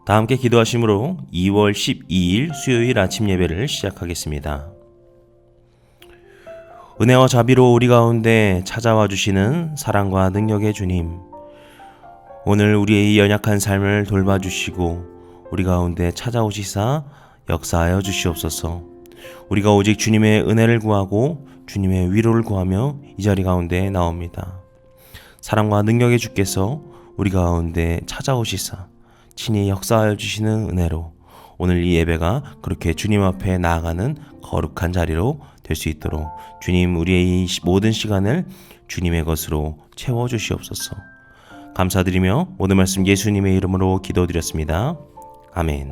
다 함께 기도하심으로 2월 12일 수요일 아침 예배를 시작하겠습니다. 은혜와 자비로 우리 가운데 찾아와 주시는 사랑과 능력의 주님, 오늘 우리의 연약한 삶을 돌봐주시고 우리 가운데 찾아오시사 역사하여 주시옵소서. 우리가 오직 주님의 은혜를 구하고 주님의 위로를 구하며 이 자리 가운데 나옵니다. 사랑과 능력의 주께서 우리 가운데 찾아오시사 친히 역사하여 주시는 은혜로 오늘 이 예배가 그렇게 주님 앞에 나아가는 거룩한 자리로 될 수 있도록 주님, 우리의 이 모든 시간을 주님의 것으로 채워주시옵소서. 감사드리며 모든 말씀 예수님의 이름으로 기도드렸습니다. 아멘.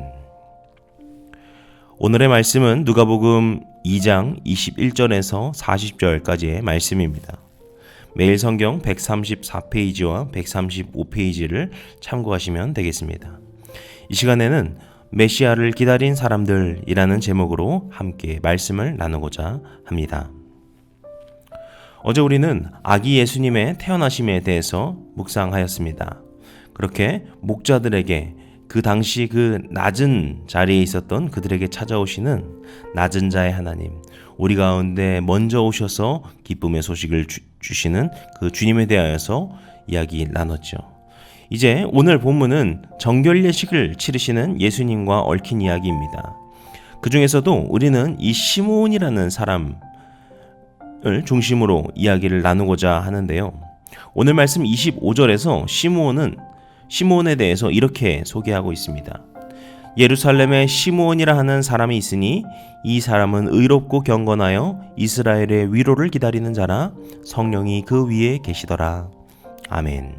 오늘의 말씀은 누가복음 2장 21절에서 40절까지의 말씀입니다. 매일 성경 134페이지와 135페이지를 참고하시면 되겠습니다. 이 시간에는 메시아를 기다린 사람들이라는 제목으로 함께 말씀을 나누고자 합니다. 어제 우리는 아기 예수님의 태어나심에 대해서 묵상하였습니다. 그렇게 목자들에게 그 당시 그 낮은 자리에 있었던 그들에게 찾아오시는 낮은 자의 하나님, 우리 가운데 먼저 오셔서 기쁨의 소식을 주시는 그 주님에 대하여서 이야기 나눴죠. 이제 오늘 본문은 정결 예식을 치르시는 예수님과 얽힌 이야기입니다. 그 중에서도 우리는 이 시므온이라는 사람을 중심으로 이야기를 나누고자 하는데요. 오늘 말씀 25절에서 시므온에 대해서 이렇게 소개하고 있습니다. 예루살렘에 시므온이라 하는 사람이 있으니 이 사람은 의롭고 경건하여 이스라엘의 위로를 기다리는 자라, 성령이 그 위에 계시더라. 아멘.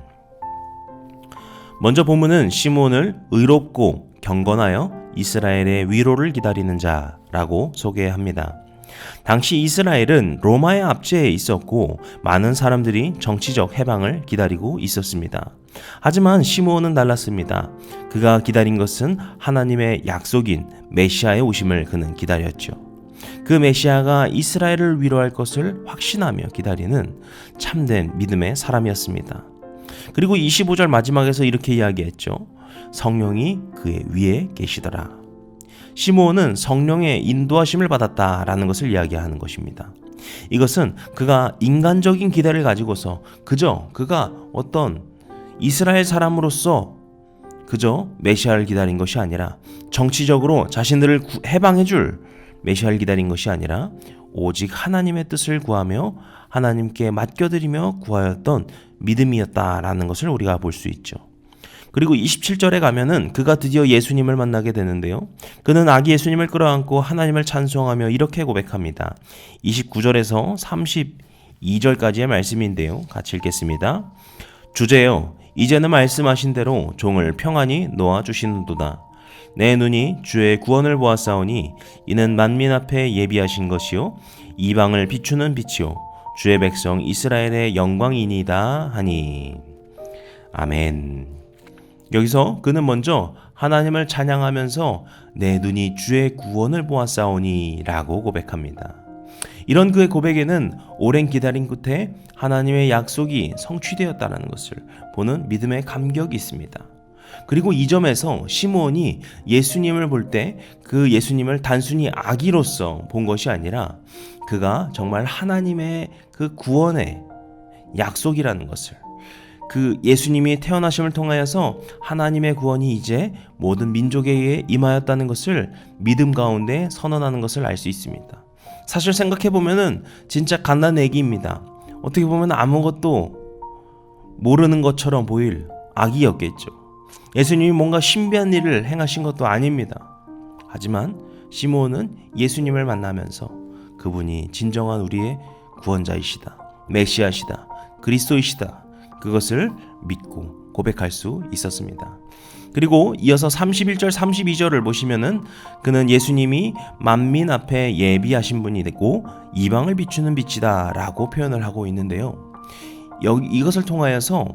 먼저 본문은 시므온을 의롭고 경건하여 이스라엘의 위로를 기다리는 자라고 소개합니다. 당시 이스라엘은 로마의 압제에 있었고 많은 사람들이 정치적 해방을 기다리고 있었습니다. 하지만 시므온은 달랐습니다. 그가 기다린 것은 하나님의 약속인 메시아의 오심을 그는 기다렸죠. 그 메시아가 이스라엘을 위로할 것을 확신하며 기다리는 참된 믿음의 사람이었습니다. 그리고 25절 마지막에서 이렇게 이야기했죠. 성령이 그의 위에 계시더라. 시므온은 성령의 인도하심을 받았다라는 것을 이야기하는 것입니다. 이것은 그가 인간적인 기대를 가지고서 그저 그가 어떤 이스라엘 사람으로서 그저 메시아를 기다린 것이 아니라, 정치적으로 자신들을 해방해줄 메시아를 기다린 것이 아니라 오직 하나님의 뜻을 구하며 하나님께 맡겨드리며 구하였던 믿음이었다라는 것을 우리가 볼 수 있죠. 그리고 27절에 가면은 그가 드디어 예수님을 만나게 되는데요. 그는 아기 예수님을 끌어안고 하나님을 찬송하며 이렇게 고백합니다. 29절에서 32절까지의 말씀인데요. 같이 읽겠습니다. 주제여, 이제는 말씀하신 대로 종을 평안히 놓아주시는도다. 내 눈이 주의 구원을 보았사오니 이는 만민 앞에 예비하신 것이요 이방을 비추는 빛이요 주의 백성 이스라엘의 영광이니이다 하니. 아멘. 여기서 그는 먼저 하나님을 찬양하면서 내 눈이 주의 구원을 보았사오니 라고 고백합니다. 이런 그의 고백에는 오랜 기다림 끝에 하나님의 약속이 성취되었다는 것을 보는 믿음의 감격이 있습니다. 그리고 이 점에서 시므온이 예수님을 볼 때 그 예수님을 단순히 아기로서 본 것이 아니라 그가 정말 하나님의 그 구원의 약속이라는 것을, 그 예수님이 태어나심을 통하여서 하나님의 구원이 이제 모든 민족에게 임하였다는 것을 믿음 가운데 선언하는 것을 알 수 있습니다. 사실 생각해보면은 진짜 갓난 애기입니다. 어떻게 보면 아무것도 모르는 것처럼 보일 아기였겠죠. 예수님이 뭔가 신비한 일을 행하신 것도 아닙니다. 하지만 시므온은 예수님을 만나면서 그분이 진정한 우리의 구원자이시다, 메시아시다, 그리스도이시다, 그것을 믿고 고백할 수 있었습니다. 그리고 이어서 31절 32절을 보시면은 그는 예수님이 만민 앞에 예비하신 분이 되고 이방을 비추는 빛이다 라고 표현을 하고 있는데요. 이것을 통하여서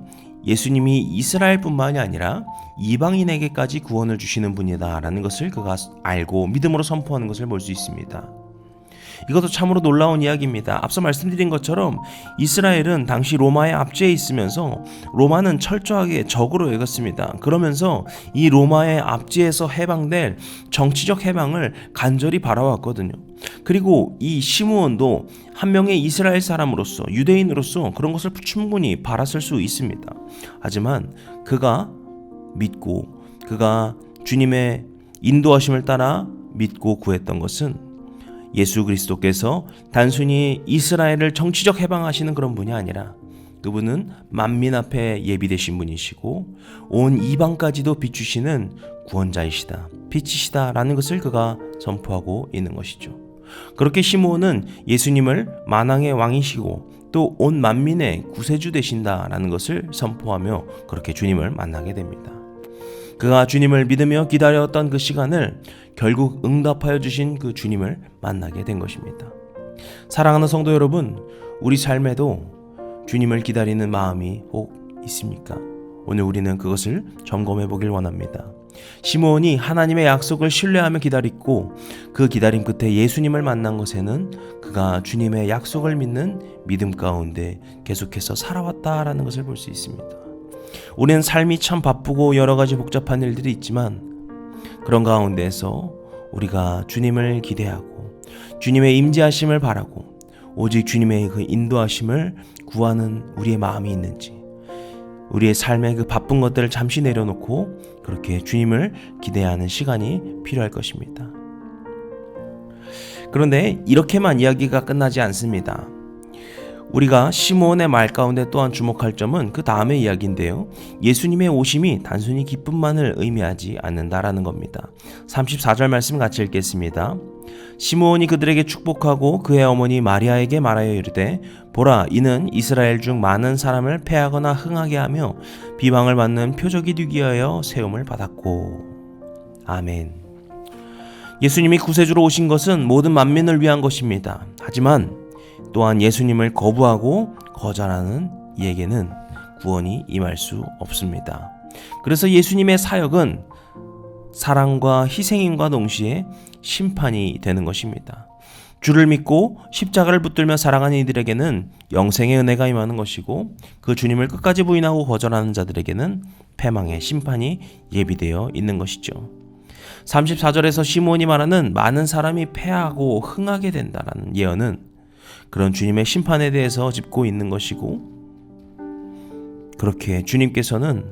예수님이 이스라엘뿐만이 아니라 이방인에게까지 구원을 주시는 분이다 라는 것을 그가 알고 믿음으로 선포하는 것을 볼 수 있습니다. 이것도 참으로 놀라운 이야기입니다. 앞서 말씀드린 것처럼 이스라엘은 당시 로마의 압제에 있으면서 로마는 철저하게 적으로 여겼습니다. 그러면서 이 로마의 압제에서 해방될 정치적 해방을 간절히 바라왔거든요. 그리고 이 시므온도 한 명의 이스라엘 사람으로서, 유대인으로서 그런 것을 충분히 바랐을 수 있습니다. 하지만 그가 믿고, 그가 주님의 인도하심을 따라 믿고 구했던 것은 예수 그리스도께서 단순히 이스라엘을 정치적 해방하시는 그런 분이 아니라 그분은 만민 앞에 예비되신 분이시고 온 이방까지도 비추시는 구원자이시다, 빛이시다 라는 것을 그가 선포하고 있는 것이죠. 그렇게 시므온은 예수님을 만왕의 왕이시고 또 온 만민의 구세주 되신다라는 것을 선포하며 그렇게 주님을 만나게 됩니다. 그가 주님을 믿으며 기다렸던 그 시간을 결국 응답하여 주신 그 주님을 만나게 된 것입니다. 사랑하는 성도 여러분, 우리 삶에도 주님을 기다리는 마음이 혹 있습니까? 오늘 우리는 그것을 점검해 보길 원합니다. 시므온이 하나님의 약속을 신뢰하며 기다렸고 그 기다림 끝에 예수님을 만난 것에는 그가 주님의 약속을 믿는 믿음 가운데 계속해서 살아왔다라는 것을 볼 수 있습니다. 우리는 삶이 참 바쁘고 여러 가지 복잡한 일들이 있지만 그런 가운데에서 우리가 주님을 기대하고 주님의 임재하심을 바라고 오직 주님의 그 인도하심을 구하는 우리의 마음이 있는지, 우리의 삶의 그 바쁜 것들을 잠시 내려놓고 그렇게 주님을 기대하는 시간이 필요할 것입니다. 그런데 이렇게만 이야기가 끝나지 않습니다. 우리가 시므온의 말 가운데 또한 주목할 점은 그 다음의 이야기인데요. 예수님의 오심이 단순히 기쁨만을 의미하지 않는다라는 겁니다. 34절 말씀 같이 읽겠습니다. 시므온이 그들에게 축복하고 그의 어머니 마리아에게 말하여 이르되 보라, 이는 이스라엘 중 많은 사람을 패하거나 흥하게 하며 비방을 받는 표적이 되기 위하여 세움을 받았고. 아멘. 예수님이 구세주로 오신 것은 모든 만민을 위한 것입니다. 하지만 또한 예수님을 거부하고 거절하는 이에게는 구원이 임할 수 없습니다. 그래서 예수님의 사역은 사랑과 희생임과 동시에 심판이 되는 것입니다. 주를 믿고 십자가를 붙들며 살아가는 이들에게는 영생의 은혜가 임하는 것이고 그 주님을 끝까지 부인하고 거절하는 자들에게는 패망의 심판이 예비되어 있는 것이죠. 34절에서 시므온이 말하는 많은 사람이 패하고 흥하게 된다라는 예언은 그런 주님의 심판에 대해서 짚고 있는 것이고, 그렇게 주님께서는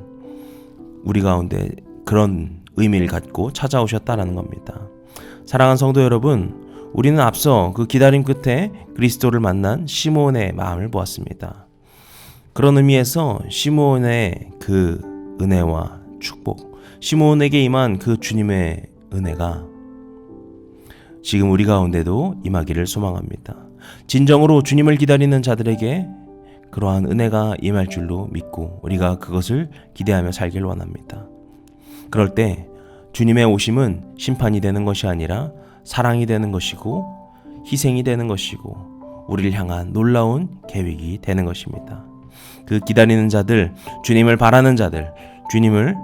우리 가운데 그런 의미를 갖고 찾아오셨다라는 겁니다. 사랑하는 성도 여러분, 우리는 앞서 그 기다림 끝에 그리스도를 만난 시므온의 마음을 보았습니다. 그런 의미에서 시므온의 그 은혜와 축복, 시므온에게 임한 그 주님의 은혜가 지금 우리 가운데도 임하기를 소망합니다. 진정으로 주님을 기다리는 자들에게 그러한 은혜가 임할 줄로 믿고 우리가 그것을 기대하며 살길 원합니다. 그럴 때 주님의 오심은 심판이 되는 것이 아니라 사랑이 되는 것이고 희생이 되는 것이고 우리를 향한 놀라운 계획이 되는 것입니다. 그 기다리는 자들, 주님을 바라는 자들, 주님을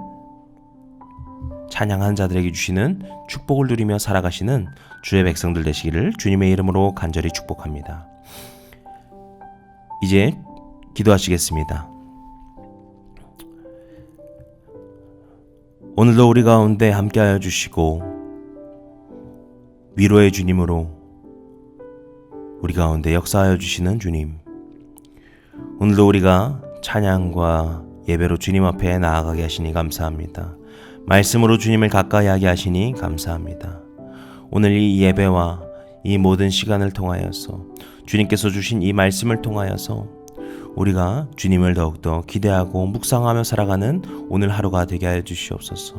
찬양하는 자들에게 주시는 축복을 누리며 살아가시는 주의 백성들 되시기를 주님의 이름으로 간절히 축복합니다. 이제 기도하시겠습니다. 오늘도 우리 가운데 함께하여 주시고 위로의 주님으로 우리 가운데 역사하여 주시는 주님, 오늘도 우리가 찬양과 예배로 주님 앞에 나아가게 하시니 감사합니다. 말씀으로 주님을 가까이 하게 하시니 감사합니다. 오늘 이 예배와 이 모든 시간을 통하여서 주님께서 주신 이 말씀을 통하여서 우리가 주님을 더욱더 기대하고 묵상하며 살아가는 오늘 하루가 되게 하여 주시옵소서.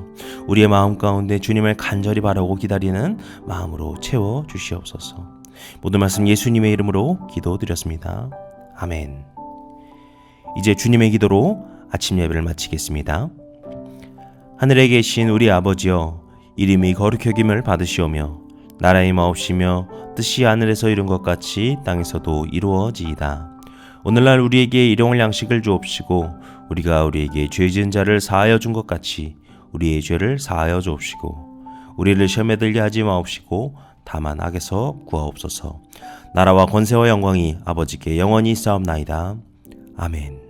우리의 마음 가운데 주님을 간절히 바라고 기다리는 마음으로 채워 주시옵소서. 모든 말씀 예수님의 이름으로 기도드렸습니다. 아멘. 이제 주님의 기도로 아침 예배를 마치겠습니다. 하늘에 계신 우리 아버지여, 이름이 거룩히 여김을 받으시오며 나라의 마옵시며 뜻이 하늘에서 이룬 것 같이 땅에서도 이루어지이다. 오늘날 우리에게 일용할 양식을 주옵시고 우리가 우리에게 죄 지은 자를 사하여 준 것 같이 우리의 죄를 사하여 주옵시고 우리를 시험에 들게 하지 마옵시고 다만 악에서 구하옵소서. 나라와 권세와 영광이 아버지께 영원히 있사옵나이다. 아멘.